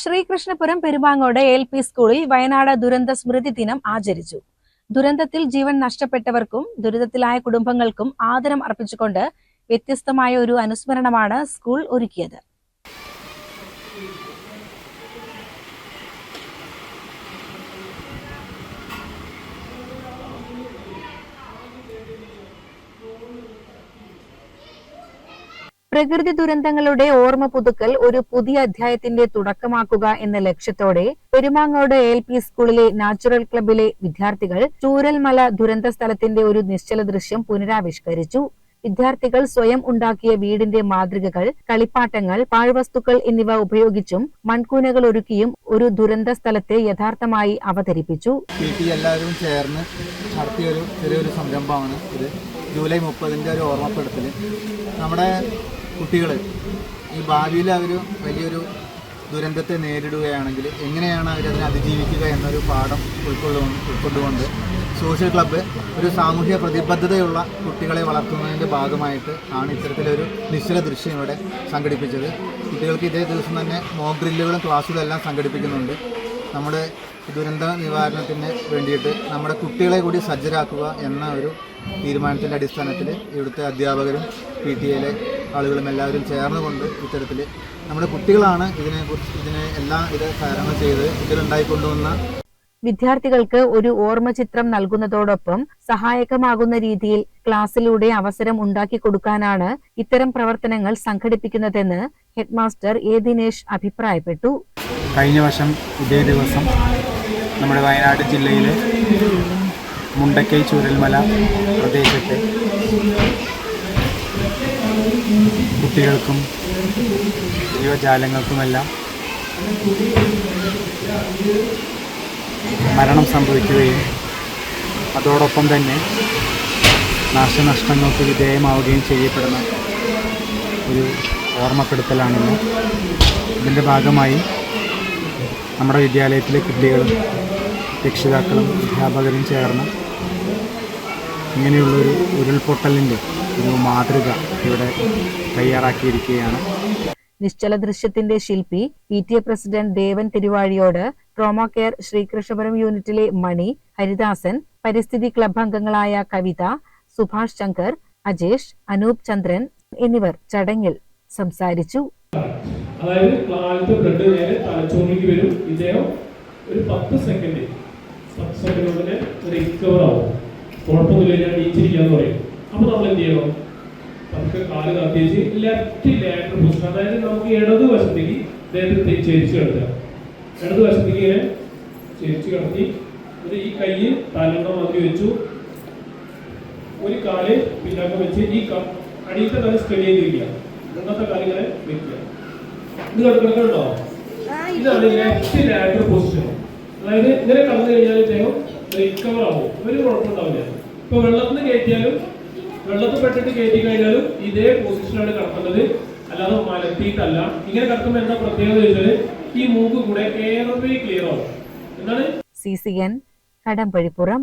Sreekrishnapuram Perumangode LP സ്കൂളിൽ വയനാട് ദുരന്ത സ്മൃതി ദിനം ആചരിച്ചു. ദുരന്തത്തിൽ ജീവൻ നഷ്ടപ്പെട്ടവർക്കും ദുരിതത്തിലായ കുടുംബങ്ങൾക്കും ആദരം അർപ്പിച്ചുകൊണ്ട് വ്യത്യസ്തമായ ഒരു അനുസ്മരണമാണ് സ്കൂൾ ഒരുക്കിയത്. പ്രകൃതി ദുരന്തങ്ങളുടെ ഓർമ്മ പുതുക്കൽ ഒരു പുതിയ അധ്യായത്തിന്റെ തുടക്കമാക്കുക എന്ന ലക്ഷ്യത്തോടെ പെരുമാങ്ങോട് LP സ്കൂളിലെ നാച്ചുറൽ ക്ലബിലെ വിദ്യാർത്ഥികൾ ചൂരൽമല ദുരന്ത സ്ഥലത്തിന്റെ ഒരു നിശ്ചല ദൃശ്യം പുനരാവിഷ്കരിച്ചു. വിദ്യാർത്ഥികൾ സ്വയം ഉണ്ടാക്കിയ വീടിന്റെ മാതൃകകൾ, കളിപ്പാട്ടങ്ങൾ, പാഴ്വസ്തുക്കൾ എന്നിവ ഉപയോഗിച്ചും മൺകൂനകൾ ഒരുക്കിയും ഒരു ദുരന്ത സ്ഥലത്തെ യഥാർത്ഥമായി അവതരിപ്പിച്ചു. എല്ലാവരും ചേർന്ന് നടത്തിയൊരു ചെറിയൊരു സംരംഭമാണ് ഇത്. ജൂലൈ 30 ഒരു ഓർമ്മപ്പെടുത്തൽ. നമ്മുടെ കുട്ടികൾ ഈ ഭാവിയിൽ അവർ വലിയൊരു ദുരന്തത്തെ നേരിടുകയാണെങ്കിൽ എങ്ങനെയാണ് അവരതിനെ അതിജീവിക്കുക എന്നൊരു പാഠം ഉൾക്കൊണ്ടുകൊണ്ട് സോഷ്യൽ ക്ലബ്ബ് ഒരു സാമൂഹ്യ പ്രതിബദ്ധതയുള്ള കുട്ടികളെ വളർത്തുന്നതിൻ്റെ ഭാഗമായിട്ട് ആണ് ഇത്തരത്തിലൊരു നിശ്ചല ദൃശ്യം ഇവിടെ സംഘടിപ്പിച്ചത്. കുട്ടികൾക്ക് ഇതേ ദിവസം തന്നെ മോക്ക് ഡ്രില്ലുകളും ക്ലാസ്സുകളും എല്ലാം സംഘടിപ്പിക്കുന്നുണ്ട്. നമ്മുടെ ദുരന്ത നിവാരണത്തിന് വേണ്ടിയിട്ട് നമ്മുടെ കുട്ടികളെ കൂടി സജ്ജരാക്കുക എന്ന ഒരു തീരുമാനത്തിൻ്റെ അടിസ്ഥാനത്തിൽ ഇവിടുത്തെ അധ്യാപകരും PTA ആളുകളും എല്ലാവരും ചേർന്നുകൊണ്ട് ഇത്തരത്തിൽ നമ്മുടെ കുട്ടികളാണ് ഇതിനെ എല്ലാം തരണം ചെയ്ത് ഇതിലുണ്ടായിക്കൊണ്ടുവന്ന വിദ്യാർത്ഥികൾക്ക് ഒരു ഓർമ്മ ചിത്രം നൽകുന്നതോടൊപ്പം സഹായകമാകുന്ന രീതിയിൽ ക്ലാസ്സിലൂടെ അവസരം ഉണ്ടാക്കി കൊടുക്കാനാണ് ഇത്തരം പ്രവർത്തനങ്ങൾ സംഘടിപ്പിക്കുന്നതെന്ന് ഹെഡ്മാസ്റ്റർ A. ദിനേശ് അഭിപ്രായപ്പെട്ടു. കഴിഞ്ഞ വർഷം ഇതേ ദിവസം നമ്മുടെ വയനാട് ജില്ലയിലെ മുണ്ടക്കൈ ചൂരൽമല പ്രദേശത്തെ കുട്ടികൾക്കും ജീവജാലങ്ങൾക്കുമെല്ലാം മരണം സംഭവിക്കുകയും അതോടൊപ്പം തന്നെ നാശനഷ്ടങ്ങൾക്ക് വിധേയമാവുകയും ചെയ്യപ്പെടുന്ന ഒരു ഓർമ്മപ്പെടുത്തലാണിന്ന്. ഇതിൻ്റെ ഭാഗമായി നമ്മുടെ വിദ്യാലയത്തിലെ കുട്ടികളും രക്ഷിതാക്കളും അധ്യാപകരും ചേർന്ന് ഇങ്ങനെയുള്ളൊരു ഉരുൾപൊട്ടലിൻ്റെ ഒരു മാതൃക ഇവിടെ തയ്യാറാക്കിയിരിക്കുകയാണ്. നിശ്ചല ദൃശ്യത്തിന്റെ ശില്പി PTA പ്രസിഡന്റ് ദേവൻ തിരുവാഴിയോട്, ട്രോമ കെയർ ശ്രീകൃഷ്ണപുരം യൂണിറ്റിലെ മണി, ഹരിദാസൻ, പരിസ്ഥിതി ക്ലബ് അംഗങ്ങളായ കവിത, സുഭാഷ് ശങ്കർ, അജേഷ്, അനൂപ് ചന്ദ്രൻ എന്നിവർ ചടങ്ങിൽ സംസാരിച്ചു. അതായത് ബ്ലഡ് നേരെ തലച്ചോറിലേക്ക് വരും. ഇദ്ദേഹം ഒരു 10 സെക്കൻഡ് റിക്കവർ ആവും. കുഴപ്പമൊന്നുമില്ല, ഞാൻ നീച്ചിരിക്കാന്ന് പറയും. അപ്പോൾ നമ്മൾ എന്ത് ചെയ്യണം? നമുക്ക് കാല് കത്തിച്ച് ലെഫ്റ്റ് ലാറ്ററൽ പൊസിഷൻ, അതായത് നമുക്ക് ഇടതുവശത്തേക്ക് ഇദ്ദേഹത്തെ ചെരിച്ച് കിടത്തുക. ഇടതുവശത്തേക്ക് ഇങ്ങനെ ചെരിച്ച് കിടത്തി ഈ കൈ തലണ്ട മാതിരി വെച്ചു. ഒരു കാല് പിന്നാക്കം വെച്ച് ഈ അടിയത്തെ കാല് സ്റ്റഡി ചെയ്തിരിക്കുക. രണ്ടാമത്തെ കാല് ഇങ്ങനെ വെക്കുക. ഇത് കിടക്കണ്ടോ? ഇതാണ് ലെഫ്റ്റ് ലാറ്ററൽ പൊസിഷൻ. അതായത് ഇങ്ങനെ കടന്നു കഴിഞ്ഞാൽ ഇദ്ദേഹം റിക്കവർ ആവും. ഒരു കുഴപ്പമുണ്ടാവില്ല. ഇപ്പൊ വെള്ളത്തിന് കയറ്റിയാലും വെള്ളത്തിൽ പെട്ടിട്ട് കയറ്റി കഴിഞ്ഞാലും ഇതേ പൊസിഷനാണ് കിടക്കുന്നത്, അല്ലാതെ മലത്തിയിട്ടല്ല. ഇങ്ങനെ കിടക്കുമ്പോൾ എന്താ പ്രത്യേകത വെച്ചാൽ ഈ മൂക്ക് കൂടെ എയർവേ ക്ലിയർ ആവും. എന്താണ്? CCN കടമ്പഴിപ്പുറം.